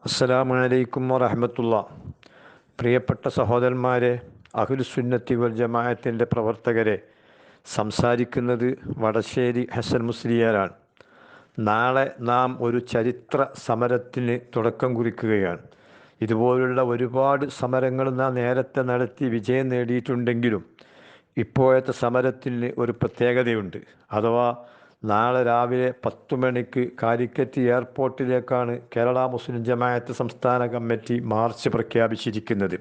അസ്സലാമു അലൈക്കും വറഹ്മത്തുള്ള. പ്രിയപ്പെട്ട സഹോദരന്മാരെ, അഹ്ലുസുന്നത്തി വൽ ജമാഅത്തിൻ്റെ പ്രവർത്തകരെ, സംസാരിക്കുന്നത് വടശ്ശേരി ഹസൻ മുസ്ലിയാരാണ്. നാളെ നാം ഒരു ചരിത്ര സമരത്തിന് തുടക്കം കുറിക്കുകയാണ്. ഇതുപോലുള്ള ഒരുപാട് സമരങ്ങൾ നാം നേരത്തെ നടത്തി വിജയം നേടിയിട്ടുണ്ടെങ്കിലും ഇപ്പോഴത്തെ സമരത്തിന് ഒരു പ്രത്യേകതയുണ്ട്. അഥവാ നാളെ രാവിലെ 10 മണിക്ക് കാലിക്കറ്റ് എയർപോർട്ടിലേക്കാണ് കേരള മുസ്ലിം ജമാഅത്ത് സംസ്ഥാന കമ്മിറ്റി മാർച്ച് പ്രഖ്യാപിച്ചിരിക്കുന്നത്.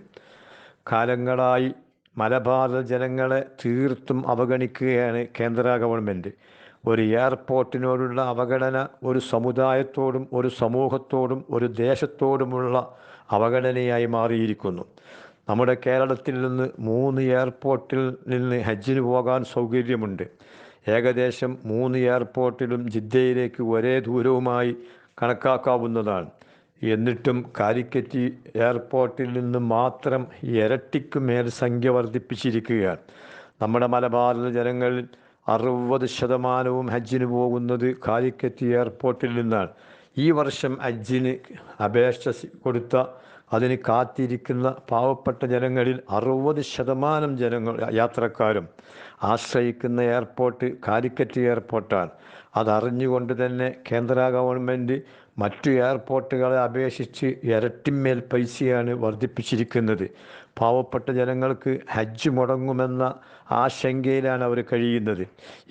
കാലങ്ങളായി മലബാർ ജനങ്ങളെ തീർത്തും അവഗണിക്കുകയാണ് കേന്ദ്ര ഗവൺമെൻറ്. ഒരു എയർപോർട്ടിനോടുള്ള അവഗണന ഒരു സമുദായത്തോടും ഒരു സമൂഹത്തോടും ഒരു ദേശത്തോടുമുള്ള അവഗണനയായി മാറിയിരിക്കുന്നു. നമ്മുടെ കേരളത്തിൽ നിന്ന് 3 എയർപോർട്ടിൽ നിന്ന് ഹജ്ജിന് പോകാൻ സൗകര്യമുണ്ട്. ഏകദേശം 3 എയർപോർട്ടിലും ജിദ്ദയിലേക്ക് ഒരേ ദൂരവുമായി കണക്കാക്കാവുന്നതാണ്. എന്നിട്ടും കാലിക്കറ്റ് എയർപോർട്ടിൽ നിന്ന് മാത്രം ഇരട്ടിക്ക് മേൽ സംഖ്യ വർദ്ധിപ്പിച്ചിരിക്കുകയാണ്. നമ്മുടെ മലബാറിലെ ജനങ്ങളിൽ 60% ഹജ്ജിന് പോകുന്നത് കാലിക്കറ്റ് എയർപോർട്ടിൽ നിന്നാണ്. ഈ വർഷം ഹജ്ജിന് അപേക്ഷ കൊടുത്ത അതിന് കാത്തിരിക്കുന്ന പാവപ്പെട്ട ജനങ്ങളിൽ 60% യാത്രക്കാരും ആശ്രയിക്കുന്ന എയർപോർട്ട് കാലിക്കറ്റ് എയർപോർട്ടാണ്. അതറിഞ്ഞുകൊണ്ട് തന്നെ കേന്ദ്ര ഗവൺമെൻറ് മറ്റു എയർപോർട്ടുകളെ അപേക്ഷിച്ച് ഇരട്ടിമേൽ പൈസയാണ് വർദ്ധിപ്പിച്ചിരിക്കുന്നത്. പാവപ്പെട്ട ജനങ്ങൾക്ക് ഹജ്ജ് മുടങ്ങുമെന്ന ആശങ്കയിലാണ് അവർ കഴിയുന്നത്.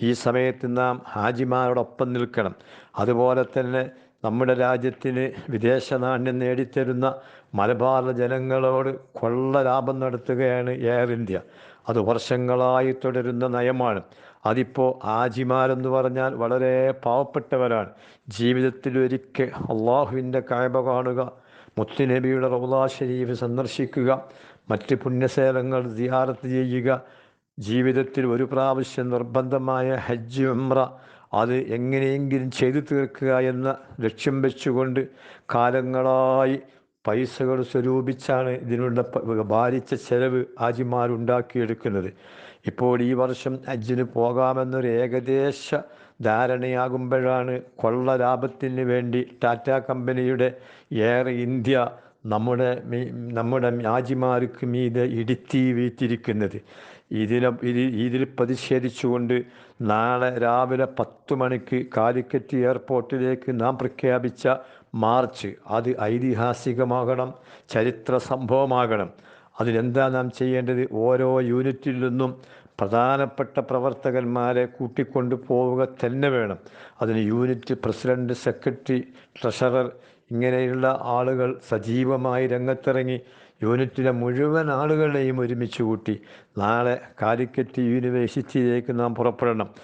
ഈ സമയത്ത് നാം ഹാജിമാരോടൊപ്പം നിൽക്കണം. അതുപോലെ തന്നെ നമ്മുടെ രാജ്യത്തിന് വിദേശ നാണ്യം നേടിത്തരുന്ന മലബാർ ജനങ്ങളോട് കൊള്ള ലാഭം നടത്തുകയാണ് എയർ ഇന്ത്യ. അത് വർഷങ്ങളായി തുടരുന്ന നയമാണ്. അതിപ്പോൾ ഹാജിമാരെന്ന് പറഞ്ഞാൽ വളരെ പാവപ്പെട്ടവരാണ്. ജീവിതത്തിൽ ഒരിക്കൽ അള്ളാഹുവിൻ്റെ കഅബ കാണുക, മുത്തുനബിയുടെ റൗള ഷരീഫ് സന്ദർശിക്കുക, മറ്റ് പുണ്യസ്ഥലങ്ങൾ സിയാറത്ത് ചെയ്യുക, ജീവിതത്തിൽ ഒരു പ്രാവശ്യം നിർബന്ധമായ ഹജ്ജ് ഉംറ അത് എങ്ങനെയെങ്കിലും ചെയ്തു തീർക്കുക എന്ന ലക്ഷ്യം വെച്ചുകൊണ്ട് കാലങ്ങളായി പൈസകൾ സ്വരൂപിച്ചാണ് ഇതിനുള്ള ഭാരിച്ച ചെലവ് ഹാജിമാരുണ്ടാക്കിയെടുക്കുന്നത്. ഇപ്പോൾ ഈ വർഷം ഹജ്ജിന് പോകാമെന്നൊരു ഏകദേശ ധാരണയാകുമ്പോഴാണ് കൊള്ള ലാഭത്തിന് വേണ്ടി ടാറ്റ കമ്പനിയുടെ എയർ ഇന്ത്യ നമ്മുടെ ഹാജിമാർക്ക് മീതെ ഇടിത്തി വീഴ്ത്തിയിരിക്കുന്നത്. ഇതിൽ പ്രതിഷേധിച്ചുകൊണ്ട് നാളെ രാവിലെ 10 മണിക്ക് കാലിക്കറ്റ് എയർപോർട്ടിലേക്ക് നാം പ്രഖ്യാപിച്ച മാർച്ച് അത് ഐതിഹാസികമാകണം, ചരിത്ര സംഭവമാകണം. അതിനെന്താ നാം ചെയ്യേണ്ടത്? ഓരോ യൂണിറ്റിൽ നിന്നും പ്രധാനപ്പെട്ട പ്രവർത്തകന്മാരെ കൂട്ടിക്കൊണ്ടു പോവുക തന്നെ വേണം. അതിന് യൂണിറ്റ് പ്രസിഡന്റ്, സെക്രട്ടറി, ട്രഷറർ ഇങ്ങനെയുള്ള ആളുകൾ സജീവമായി രംഗത്തിറങ്ങി യൂണിറ്റിലെ മുഴുവൻ ആളുകളെയും ഒരുമിച്ച് കൂട്ടി നാളെ കാലിക്കറ്റ് യൂണിവേഴ്സിറ്റിയിലേക്ക് നാം പുറപ്പെടണം.